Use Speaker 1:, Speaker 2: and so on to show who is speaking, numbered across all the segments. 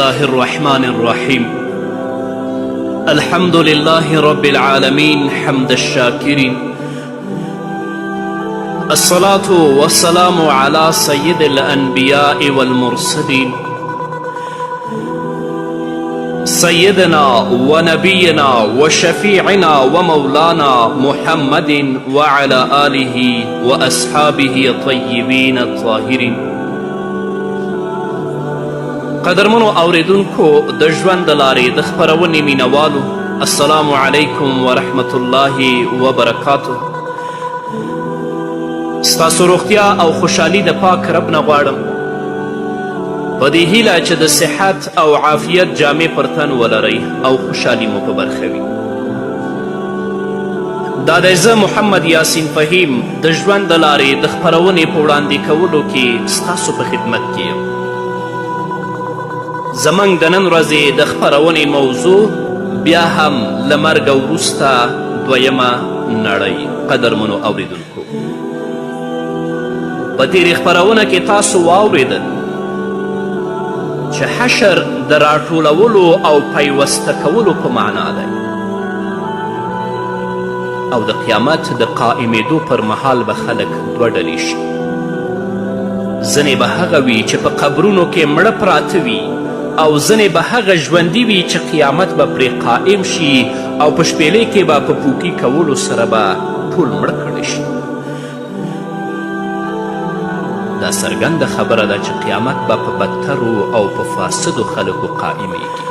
Speaker 1: الله الرحمن الرحيم. الحمد لله رب العالمين حمد الشاكرين. الصلاة والسلام على سيد الأنبياء والمرسلين سيدنا ونبينا وشفيعنا ومولانا محمد وعلى آله وأصحابه الطيبين الطاهرين. قدرمنو اوریدونکو د ژوند د لارې د خپرونې مینوالو، السلام علیکم ورحمت الله وبرکاتو. ستاسو روغتیا او خوشحالي د پاک رب نه غواړم، په دې هیله چې د صحت او عافیت جامې پر تن ولرئ او خوشحالي مو په برخه وي. دا دی زه محمد یاسین فهیم د ژوند د لارې د خپرونې په وړاندې کولو کې ستاسو په خدمت کې یم. زموږ د نن ورځې د خپرونې موضوع بیا هم له مرګه وروسته دویمه نړۍ. قدرمنو اوریدونکو، په تیرې خپرونه کې تاسو واورېدل چې حشر د راټولولو او پیوسته کولو په معنا دی، او د قیامت د قائمېدو پر مهال به خلک دوه ډلې شي. ځینې به هغه وي چې په قبرونو کې مړه پراته وي، او ځینې به هغه ژوندي وي چې قیامت به پرې قائم شي او په شپېلۍ کې به په پوکي کولو سره به ټول مړه کړی شي. دا څرګنده خبره ده چې قیامت به په بدترو او په فاسدو خلکو قائمیږي،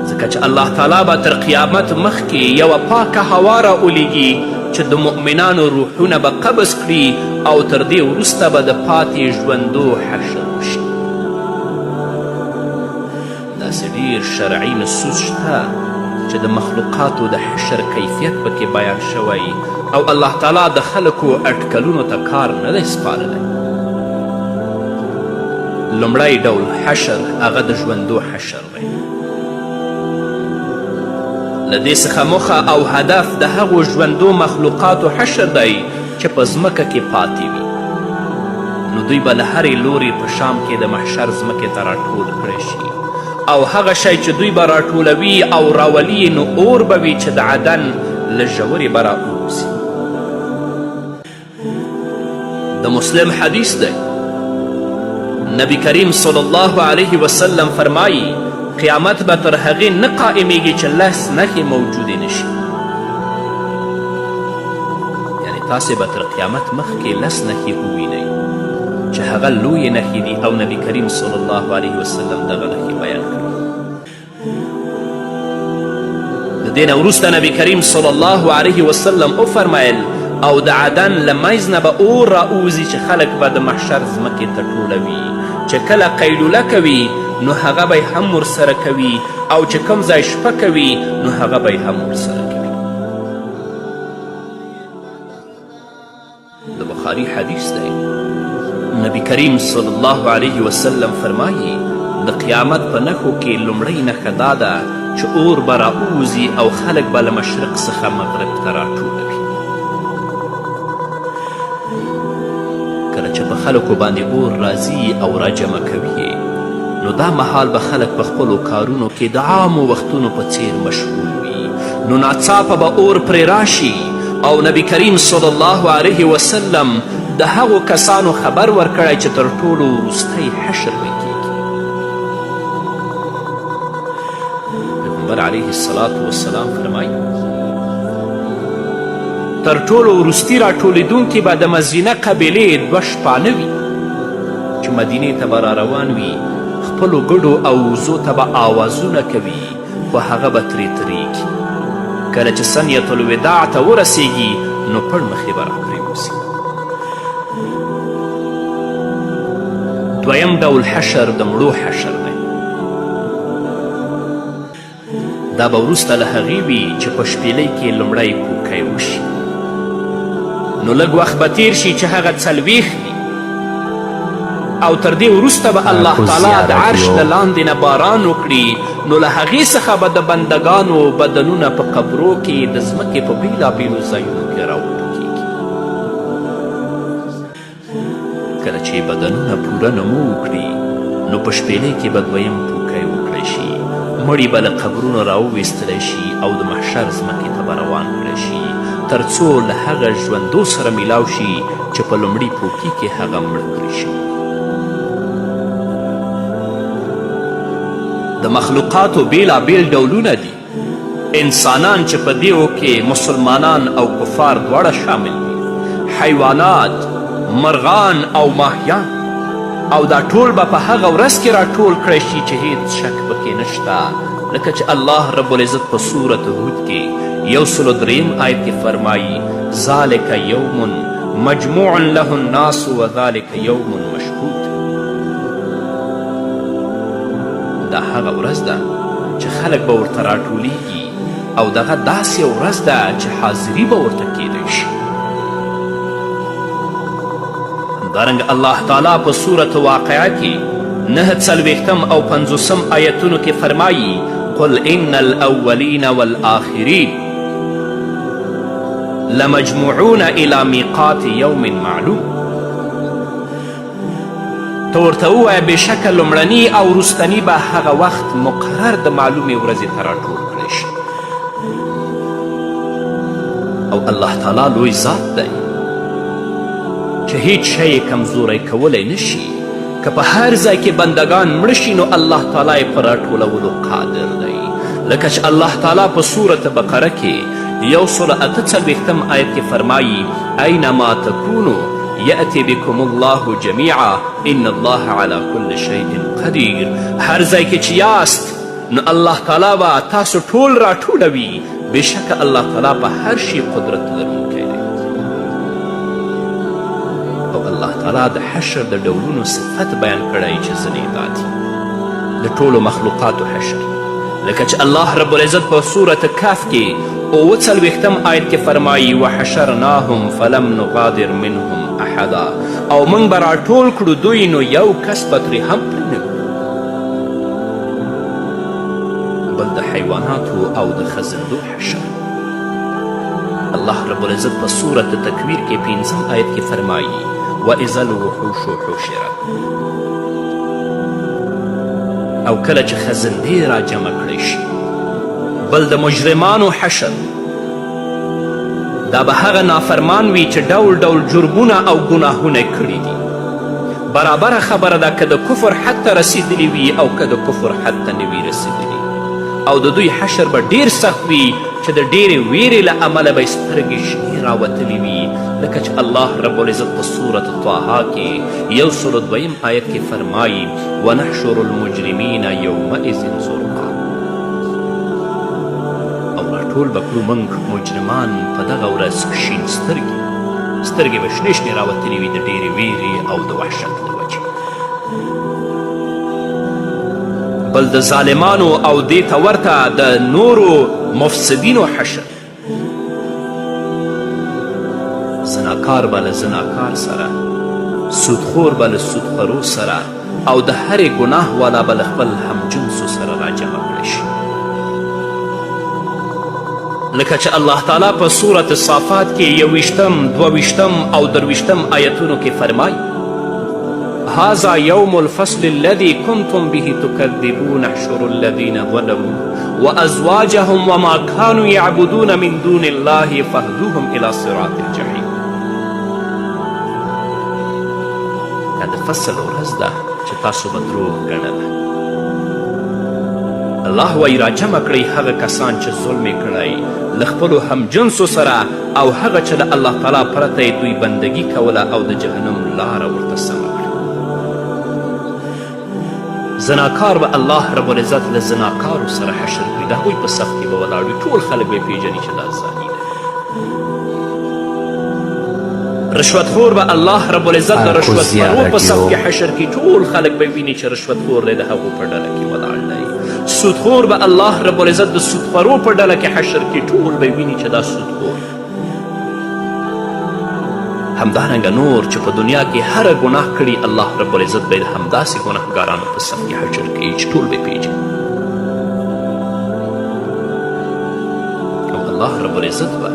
Speaker 1: ځکه چې الله تعالی به تر قیامت مخکې یوه پاکه هوا راولیږي چې د مؤمنانو روحونه به قبض کړي، او تر دې وروسته به د پاتې ژوندو حشر وشي. داسې ډیر شرعي نصوص شته چې د مخلوقاتو د حشر کیفیت پکې بیان شوی، او الله تعالی د خلکو اټکلونو ته کار نه دی سپارلی. لومړی ډول حشر هغه د ژوندو حشر دی. له دې څخه موخه او هدف د هغو ژوندو مخلوقاتو حشر دی چې په ځمکه کې پاتې وي، نو دوی به له هرې لورې په شام کې د محشر ځمکې ته راټول کړی شي، او هغه شی چې دوی به راټولوي او راولي نو اور به وي چې د عدن له ژورې به راووځي. د مسلم حدیث دی، نبی کریم صلی الله علیه وسلم فرمایي قیامت به تر هغې نه قائمیږي چې لس نښې موجودې نشي. یعنې تاسې به تر قیامت مخکې لس نښې ووینئ چې هغه لویې نښې دي، او نبی کریم صلی الله علیه وسلم دغه نښې بیان کړي. د دې نه وروسته نبی کریم صلی الله علیه وسلم وفرمیل او د عدن له منځ نه به اور راوځي چې خلک به د محشر ځمکې ته ټولوي، چې کله قیلوله کوي نو هغه به هم ورسره کوي، او چې کوم ځای شپه کوي نو هغه به هم ورسره کوي. د بخاري حدیث دی، نبی کریم صلی الله علیه وسلم فرمایي د قیامت په نښو کې لومړۍ نښه دا ده چې اور به راووځي او خلک به له مشرق څخه مغرب ته راټولوي. کله چې په خلکو باندې اور راځي او راجمع کوي، نو دا مهال به خلک په خپلو کارونو کې د عامو وختونو په څیر مشغول وي، نو ناڅاپه به اور پرې راشي، او نبی کریم صلی الله علیه وسلم د هغو کسانو خبر ورکړی چې تر ټولو وروستی حشر به کیږي. پیغمبر علیه الصلاة والسلام فرمایي تر ټولو وروستي راټولېدونکي به د مزینه قبیلې دوه شپانه وي چې مدینې ته به راروان وي، خپلو ګډو او وزو ته به آوازونه کوي، خو هغه به ترې تریږي. کله چې سنیة الوداع ته ورسیږي نو پړ مخې به راپرېوځي. دویم ډول حشر د مړو حشر دی. دا به وروسته له هغې وي چې په شپېلۍ کې لومړی پوکی وشي، نو لږ وخت به تیر شي چې هغه 40 وي، او تر دې وروسته به الله تعالی د عرش د لاندې نه باران وکړي، نو له هغې څخه به د بندګانو بدنونه په قبرو کې د ځمکې په بېلابېلو ځایونو کې راوټوکېږي. کله چې بدنونه پوره نمو وکړي، نو نو په شپېلۍ کې به دویم پوکی وکړی شي، مړي به له قبرونو راوویستلی شي او د محشر ځمکې ته به روان کړی شي، تر څو له هغه ژوندو سره میلاو شي چې په لومړي پوکي کې هغه مړ کړی شي. د مخلوقاتو بیلابیل ډولونه دي. انسانان چې په دیو کې مسلمانان او کفار دواړه شامل دي، حیوانات، مرغان او ماهیان، او دا ټول به په هغه ورځ کې راټول کړی شي چې هیڅ شک پکې نشته، لکه چې الله رب العزت په سورت هود کې 103 آیت کې فرمایي ذلک یوم مجموع له الناس وذلک یوم مشهود. دا هغه ورځ ده چې خلک به ورته راټولیږي او دغه داسې ورځ ده چې حاضري به ورته کیدی شي. همدارنګه الله تعالی په صورت واقعه کې 49 او 50 آیتونو کې فرمایي قل ان الاولین والآخرین لمجموعون الى میقات یوم معلوم. ته ورته ووایه بېشکه لومړني او وروستني به هغه وخت مقرر د معلومې ورځې ته راټول کړی شي. او الله تعالی لوی ذات دی چې هیڅ شی یې کمزوری کولی نشي. که په هر ځای کې بندگان مړه شي نو الله تعالی یې په راټولولو قادر دی. لکه چې الله تعالی په صورت بقره کې 148 آیت کې فرمایي اینما تکونو یأتی بکم الله جمیعا ان الله علی کل شیء قدیر. هر ځای کې چې یاست نو الله تعالی به تاسو ټول راټولوي. بېشکه الله تعالی په هر شي قدرت لرونکی دی. او الله تعالی د حشر د ډولونو صفت بیان کړی چې ځینې دا دي د ټولو مخلوقاتو حشر. لکه چې الله رب العزت په صورت کهف کې 43 آیت کې فرمایي وحشرناهم فلم نغادر منهم احدا. او موږ به راټول کړو دوی نو یو کس به ترې هم پرې نه بل د حیواناتو او د خزندو حشر. الله رب العزت په صورت تکویر کې 5 آیت کې فرمایي واذا الوحوش حشرت. او کله چې خزندې را جمع کړی شي. بل د مجرمانو حشر، دا به هغه نافرمان وي چې ډول ډول جرمونه او ګناهونه کړي دي. برابره خبره ده که د کفر حد ته رسیدلی وي او که د کفر حد ته نه وي رسیدلی. او د دوی حشر به ډیر سخت وي چې د ډیرې ویرې له امله به یې سترګې شنې راوتلي وي. لکه چې الله رب العزت په صورت طه کې 102 آیت کې فرمایي ونحشر المجرمین یومئذ زرقا. او راټول به کړو موږ مجرمان په دغه ورځ شین سترګې به شنې شنې راوتلي وي د ډیرې ویرې او د وحشت له وجې. بل د ظالمانو او دې ته ورته د نورو مفسدینو حشر. زناکار به له زناکار سره، سودخور به له سودخورو سره، او د هرې ګناه والا به له خپل همجنسو سره راجمع کړی شي. لکه چې الله تعالی په صورت صافات کې 21 22 او 23 آیتونو کې فرمایي هذا یوم الفصل الذي كنتم به تكذبون احشر الذين ظلموا وازواجهم وما كانوا يعبدون من دون الله فاهدوهم الى صراط الجحيم. دا د فصل ورځ ده چې تاسو به دروغ ګڼله. الله وایي راجمع کړئ هغه کسان چې ظلم یې کړی له خپلو همجنسو سره او هغه چې له الله تعالی پرته یې دوی بندګي کوله او د جهنم لاره ورته سمه کړه. زناکار به الله رب العزت له زناکارو سره حشر کړي. د هغوی په صف کې به ولاړ وي. ټول خلک به یې پېژني چې دا زاني ده. رشوتخور به الله رب العزت د رشوتخورو په صف کې حشر کړي. ټول خلک به ویني چې رشوتخور دی د هغو په ډله کې ولاړ دی. سودخور به الله رب العزت د سودخورو په ډله کې حشر کړي. ټول به ویني چې دا سودخور. همدارنګه نور چې په دنیا کې هره ګناه کړي الله رب العزت به د همداسې ګناهګارانو په صف کې حشر کوي چې ټول به پېژني. او الله رب العزت به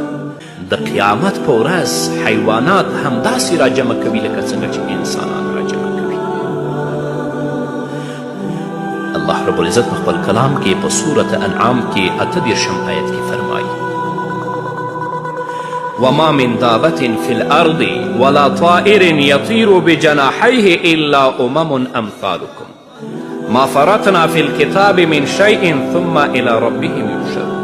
Speaker 1: د قیامت په ورځ حیوانات همداسې راجمع کوي لکه څنګه چې انسانان راجمع کوي. الله رب العزت په خپل کلام کې په سورة انعام کې 38 آیت کې فرمایي وما من دابة في الأرض ولا طائر يطير بجناحيه إلا أمثالكم ما فرطنا في الكتاب من شيء ثم إلى ربهم يحشرون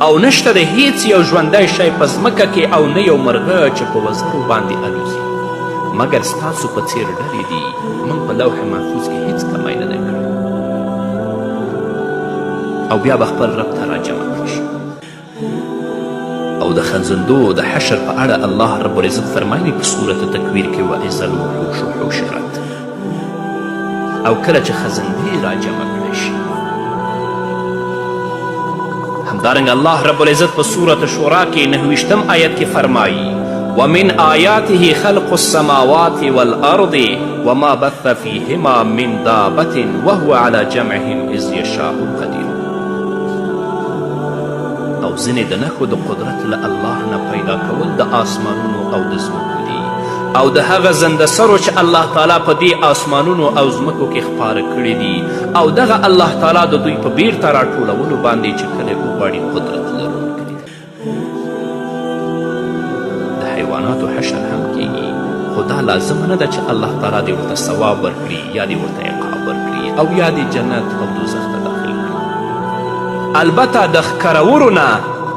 Speaker 1: او نشته د هیڅ یو ژوندی شی په ځمکه کې او نه یو مرغه چې په وزرو باندې الوزي مګر ستاسو په څیر ډلې دي موږ په لوح محفوظ کې هیڅ کمی نه دی کړی او بیا به خپل رب ته راجمع کړي شي او د خزندو د حشر په اړه الله رب العزت فرمایي په صورت تکویر کې واذا الوحوش حشرت او کله چې خزندې راجمع کړی شي همدارنګه الله رب العزت په صورت شورا کې 9 آیت کې فرمایي ومن آیاته خلق السماوات والأرض وما بث فيهما من دابة وهو على جمعهم إذ يشاء قدير او ځینې د نښو د قدرت له الله نه پیدا کول د آسمانونو او د ځمکو دي او د هغه زنده سرو چې الله تعالی په دې آسمانونو او ځمکو کې خپاره کړي دي او دغه الله تعالی د دوی په بیرته راټولولو باندې چې کله وغواړي قدرت لرونکی دی د حیواناتو حشر هم کیږي خو دا لازمه نه ده چې الله تعالی دې ورته ثواب ورکړي یا دې ورته عقاب ورکړي او یا دې جنت او دوزخ ته داخل کړي البته د ښکرورو نه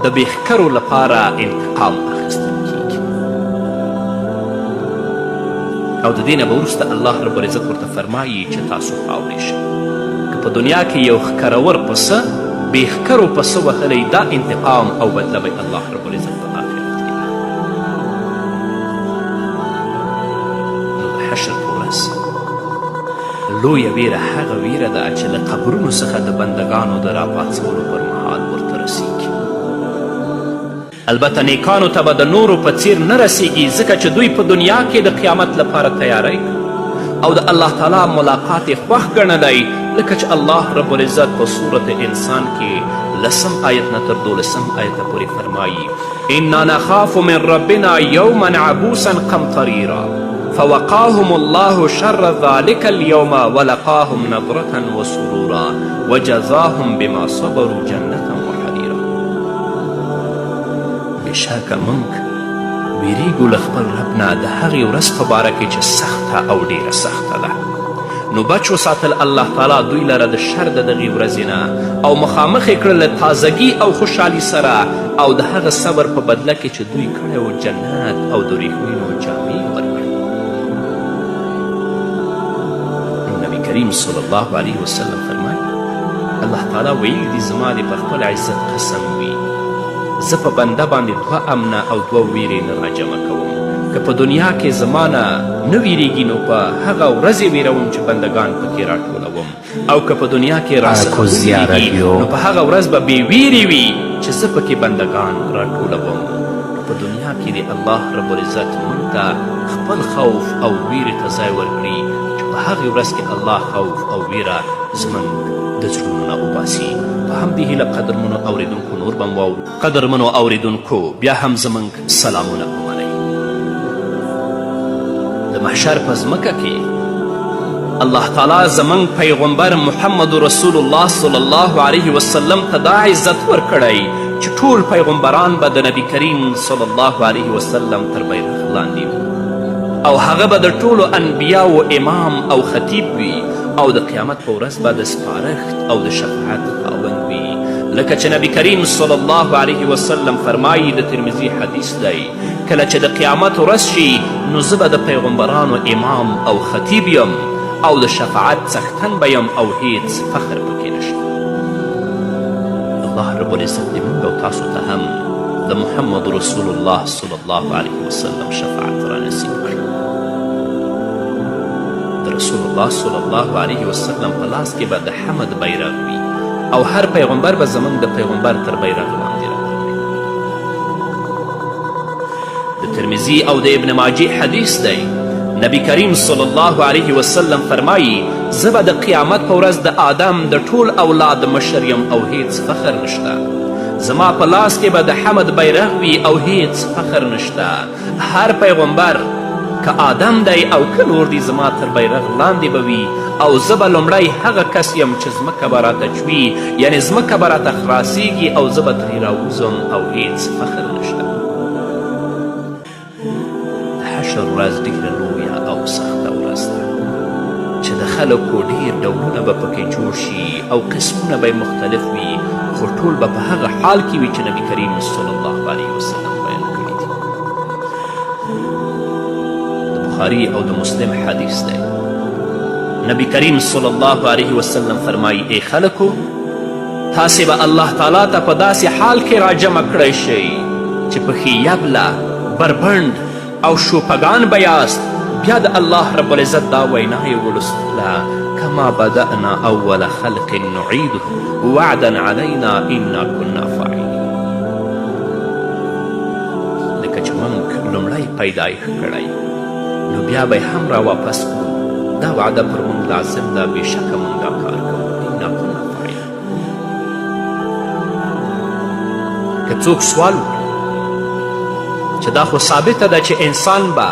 Speaker 1: د بېښکرو لپاره انتقام اخیستل کیږي او د دې نه به وروسته الله رب العزت ورته فرمایي چې تاسو خاورې شئ که په دنیا کې یو ښکرور پسه بېښکرو پسه وهلی دا انتقام او بدله به الله رب العزت په آخرت کې نو د حشر په ورځ لویه ویره هغه ویره ده چې له قبرونو څخه د بندګانو د راپاڅولو پر مهال ورته رسیږي البته نیکانو ته به د نورو په څیر نه رسیږي ځکه چې دوی په دنیا کې د قیامت لپاره تیاری او د الله تعالی ملاقات یې خوښ ګڼلی لکه چې الله رب العزت په صورت انسان کې 10 آیت نه تر 12 آیت پورې فرمایي انا نخاف من ربنا یوما عبوسا قمطریرا فوقاهم الله شر ذلك اليوم ولقاهم نضرة وسرورا وجزاهم بما صبروا جنة وحريرا بېشکه موږ ویریږو له خپل رب نه د هغې ورځ په باره کې چې سخته او ډیره سخته ده نو بچ وساتل الله تعالی دوی لره د شر د دغې ورځې نه او مخامخ یې کړل له تازګي او خوشحالي سره او د هغه صبر په بدله کې چې دوی کړی و جنت او د ورېښمینو جامې ورکړي نو نبي کریم صلی الله علیه وسلم فرمایي الله تعالی ویلي دي زما دې په خپل عزت قسم وي زه په بنده باندې 2 امنه او 2 ویرې نه راجمع کوم که په دنیا کې زما نه نه ویریږي نو په هغه ورځې ویروم چې بندګان پکې راټولوم او که په دنیا کې راڅخه وویریږي نو په هغه ورځ به بې ویرې وي چې زه پکې بندګان راټولوم په دنیا کې د الله رب العزت موږ ته خپل خوف او ویرې ته ځای ورکړي چې په هغې ورځ کې الله خوف او ویره زموږ د زړونو نه وباسي په همدې هیله قدرمنو اوریدونکو نور به مو قدرمنو اوریدونکو بیا هم زموږ سلامونه ومنئ د محشر په ځمکه کې الله تعالی زموږ پیغمبر محمد رسول الله صلی الله علیه وسلم ته دا عزت ورکړی چې ټول پیغمبران به د نبی کریم صلی الله علیه وسلم تر بیرغ لاندې وي او هغه به د ټولو انبیاو امام او خطیب وي او د قیامت په ورځ به د سپارښت او د شفاعت خاوند وي لکه چې نبی کریم صلی الله علیه وسلم فرمایي د ترمذي حدیث دی کله چې د قیامت ورځ شي نو زه به د پیغمبرانو امام او خطیب یم او د شفاعت څښتن به یم او هیڅ فخر پکې نشته الله رب العزت دې موږ او تاسو ته هم د محمد رسول الله صلی الله علیه وسلم شفاعت را نصیب کړي د رسول الله صلی الله علیه وسلم په لاس کې به د حمد بیرغ وي او هر پیغمبر به زموږ د پیغمبر تر بیرغ لاندې راغلی د ترمذي او د ابن ماجه حدیث دی نبی کریم صلی الله علیه وسلم فرمایي زه به د قیامت په ورځ د آدم د ټول اولاد مشر یم او هیڅ فخر نشته زما په لاس کې به د حمد بیرغ وي او هیڅ فخر نشته هر پیغمبر که آدم دی او که نور دی زما تر بیرغ لاندې به وي او زه به لومړی هغه کس یم چې ځمکه به راته چوي یعنې ځمکه به راته خلاصیږي او زه به ترې راوځم او هیڅ فخر نشته. د حشر ورځ ډېره لویه او سخته ورځ ده چې د خلکو ډېر ډولونه به پکې جوړ شي او قسمونه به مختلف وي، خو ټول به په هغه حال کې وي چې نبي کریم صلی الله علیه وسلم بیان کړي دي. د بخاري او د مسلم حدیث دی. نبی کریم صلی الله علیه وسلم فرمایي ای خلکو، تاسې به الله تعالی ته په داسې حال کې راجمع کړی شئ چې پکې یبله، بربنډ او شوپګان به یاست. بیا د الله رب العزت دا وینا یې ولوستله: کما بدأنا اول خلق نعیده وعدا علینا انا کنا فاعلین. لکه چې موږ لومړی پیدایښت کړی نو بیا به هم را واپس کړو. دا وعده پر موږ لازم ده، بېشکه موږ دا کار کوو. انا کنا فاعلین. که څوک سوال وکړي چې دا خو ثابته ده چې انسان به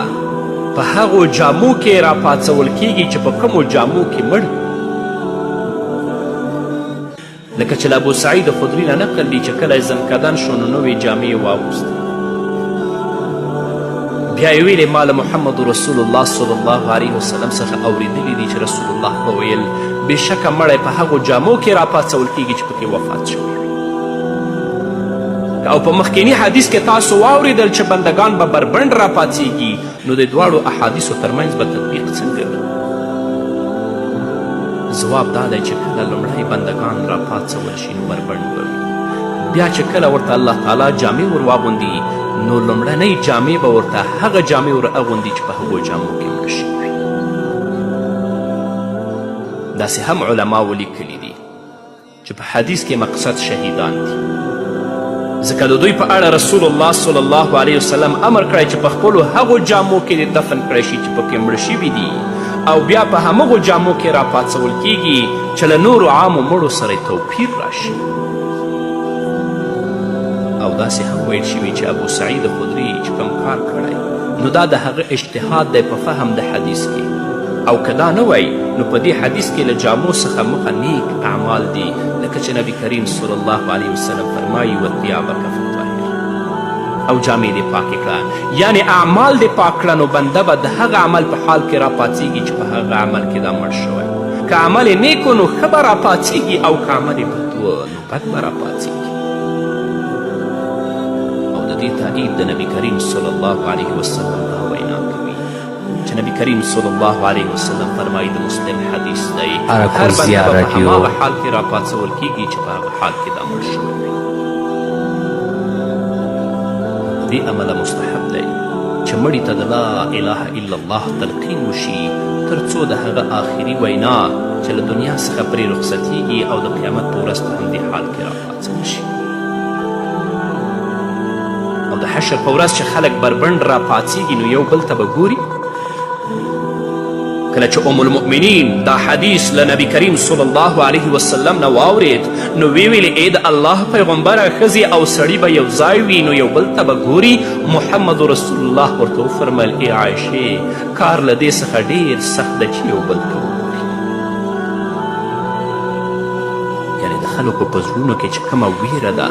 Speaker 1: په هغو جامو کې راپاڅول کیږي چې په کومو جامو کې مړ، لکه چې له ابو سعید خدري نه نقل دی چې کله یې زنکدن شو نو نوې جامې یې واغوستې، بیا یې ویلې ما له محمد رسول الله صلی الله علیه وسلم څخه اورېدلی دي چې رسول الله به ویل بېشکه مړی په هغو جامو کې راپاڅول کیږي چې پکې وفات شوی. او په مخکینی حدیث کې تاسو واورېدل چې بندگان به بربنډ راپاڅېږي، نو د دواړو احادیثو ترمنځ به تطبیق څنګه وي؟ ځواب دا دی چې کله لومړی بندگان راپاڅول شي نو بربنډ به وي، بیا چې کله ورته الله تعالی جامې ور واغوندي نو لومړنۍ جامې به ورته هغه جامې ور اغوندي چې په هغو جامو کې مړه شوي وي. داسې هم علما ولیکلي دي چې په حدیث کې مقصد شهیدان دي، ځکه د دوی په اړه رسول الله صلی الله علیه وسلم امر کړی چې په خپلو هغو جامو کې د دفن کړی شي چې پکې مړه شوي دي، او بیا په همغو جامو کې راپاڅول کیږي چې له نورو عامو مړو سره توپیر راشي. او داسې هم ویل شوي چې ابو سعید خدري چې کوم کار کړی نو دا د هغه اجتهاد دی په فهم د حدیث کې، او که دا نه وی نو په دې حدیث کې له جامو څخه موخه نیک اعمال دي، لکه چې نبی کریم صلی الله علیه وسلم فرمایي وثیابک فطهر، او جامې دې پاکې کړه، یعنې اعمال دې پاک کړه، نو بنده به د هغه عمل په حال کې راپاڅېږي چې په هغه عمل کې دا مړ شوی. که عمل یې نیک نو ښه به راپاڅېږي، او که عمل یې بد و نو بد به راپاڅېږي. او د دې تایید د نبی کریم صلی الله علیه وسلم دا وینا کوي چې نبی کریم صلی الله علیه وسلم فرمایي، د مسلم حدیث دی، هر بنده به په هماغه حال کې راپاڅول کیږي چې په هغه حال کې دا مړ شوی وي. دې عمله مستحب دی چې مړي ته د لا اله الا الله تلقین وشي تر څو د هغه آخري وینا چې له دنیا څخه پرې رخصتیږي او د قیامت په ورځ په همدې حال کې راپاڅول شي. او د حشر په ورځ چې خلک بربنډ راپاڅېږي نو یو بل ته به ګوري. کله چې ام المؤمنین دا حدیث له نبی کریم صلی الله علیه وسلم نه واورید نو ویلې ای د الله پیغمبره ښځې او سړي به یو ځای وي نو یو بل ته به ګوري. محمد رسول الله ورته وفرمیل ای عایشې کار له دې څخه ډېر سخت ده چې یو بل ته وګوري. یعنې د خلکو په زړونو کې چې کومه ویره ده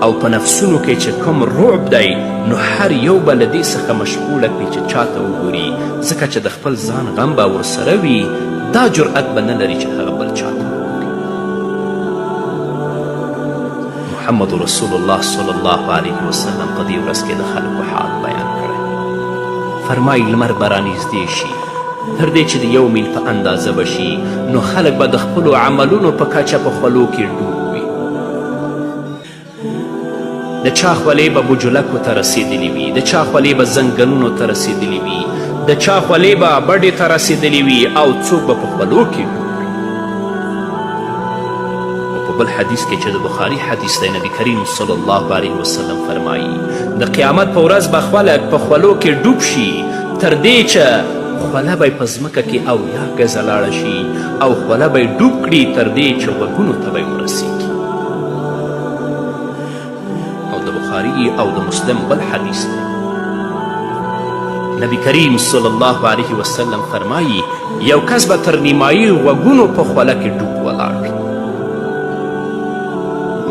Speaker 1: او په نفسونو کې چې کوم رعب دی نو هر یو به له دې څخه مشغوله کړي چې چاته وګوري، ځکه چې د خپل ځان غم به ورسره وي، دا جرأت به نه لري چې هغه بل چاته وګوري. محمد رسول الله صلی الله علیه وسلم په دې ورځ کې د خلکو حال بیان کړی. فرمایي لمر به رانږدې شي تر دې چې د یو میل په اندازه به شي نو خلک به د خپلو عملونو په کچه په خولو کې ډوب وي. د چا خولې به بجلکو ته رسېدلي وي، د چا خولې به زنګنونو ته رسېدلي وي، د چا خولې به بډې ته رسېدلي وي، او څوک به په خولو کې ډوب وي. او په بل حدیث کې چې د بخاري حدیث دی نبی کریم صلی الله علیه وسلم فرمایي د قیامت په ورځ به خلک په خولو کې ډوب شي تر دې چې خوله به یې په ځمکه کې اویا ګزه لاړه شي او خوله به یې ډوب کړي تر دې چې غوږونو ته به یې ورسېږي. او د بخاري او د مسلم بل حدیث دی نبی کریم صلی الله علیه وسلم فرمایی یو کس به تر نیمایي غوږونو په خوله کې ډوب ولاړ وي.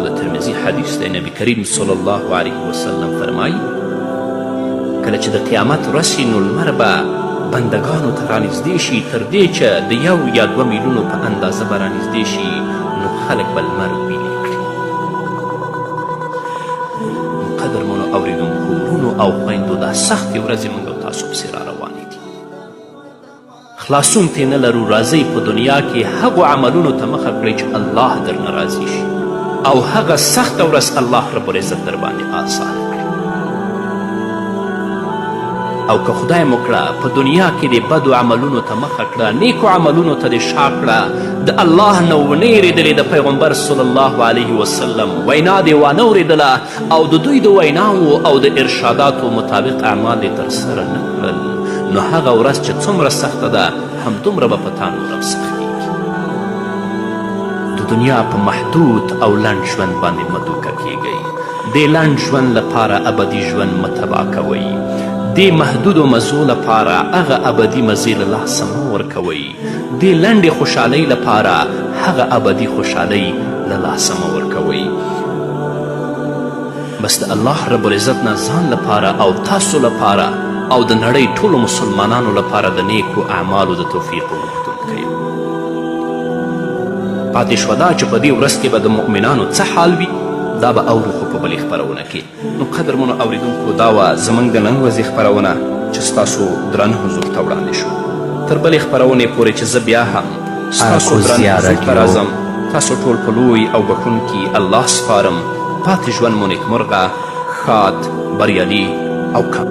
Speaker 1: د ترمذي حدیث دی. نبی کریم صلی الله علیه وسلم فرمایی کله چې د قیامت ورځ شي نو لمر به بندگانو ته رانږدې شي تر دې چې د 1 یا 2 میلونو په اندازه به رانږدې شي نو خلک به لمر ویلې کړي. قدرمنو اوریدونکو ورونو او خویندو دا سختې ورځې موږ او تاسو پسې را روانې دي. خلاصون ترې نه لرو. راځئ په دنیا کې هغو عملونو ته مخه کړئ چې الله درنه راضي شي او هغه سخته ورځ الله رب العزت در باندې آسانه کړي. او که خدای مو کړه په دنیا کې د بدو عملونو ته مخه کړه، نیکو عملونو ته دې شا کړه، د الله نه ونه اورېدلې د پیغمبر صلی الله علیه وسلم وینا دې وانه اورېدله او د دوی د ویناو او د ارشاداتو مطابق اعمال دې ترسره نه کړل، نو هغه ورځ چې څومره سخته ده همدومره به په تا نورم سختېږي. د دنیا په محدود او لنډ ژوند باندې مه دوکه کیږئ. دې لنډ ژوند لپاره ابدي ژوند مه تباه کوئ. دې محدودو مزو لپاره هغه ابدي مزې له لاسه مه ورکوئ. دې لنډې خوشحالۍ لپاره هغه ابدي خوشحالۍ له لاسه مه ورکوئ. بس د الله رب العزت نه ځان لپاره او تاسو لپاره او د نړۍ ټولو مسلمانانو لپاره د نیکو اعمالو د توفیق غوښتونکی یم. پاتې شوه دا چې په دې ورځ کې به د مؤمنانو څه حال وي دا به اورو خو په بلې خپرونه کې. نو قدرمنو اوریدونکو دا وه زموږ د نن ورځې خپرونه چې ستاسو درانه حضور ته وړاندې شو. تر بلې خپرونې پورې چې زه بیا هم ستاسو درانه حضور ته راځم تاسو ټول په لوی او بښونکي الله سپارم. پاتې ژوند مو نیکمرغه، ښاد، بریالي او کام.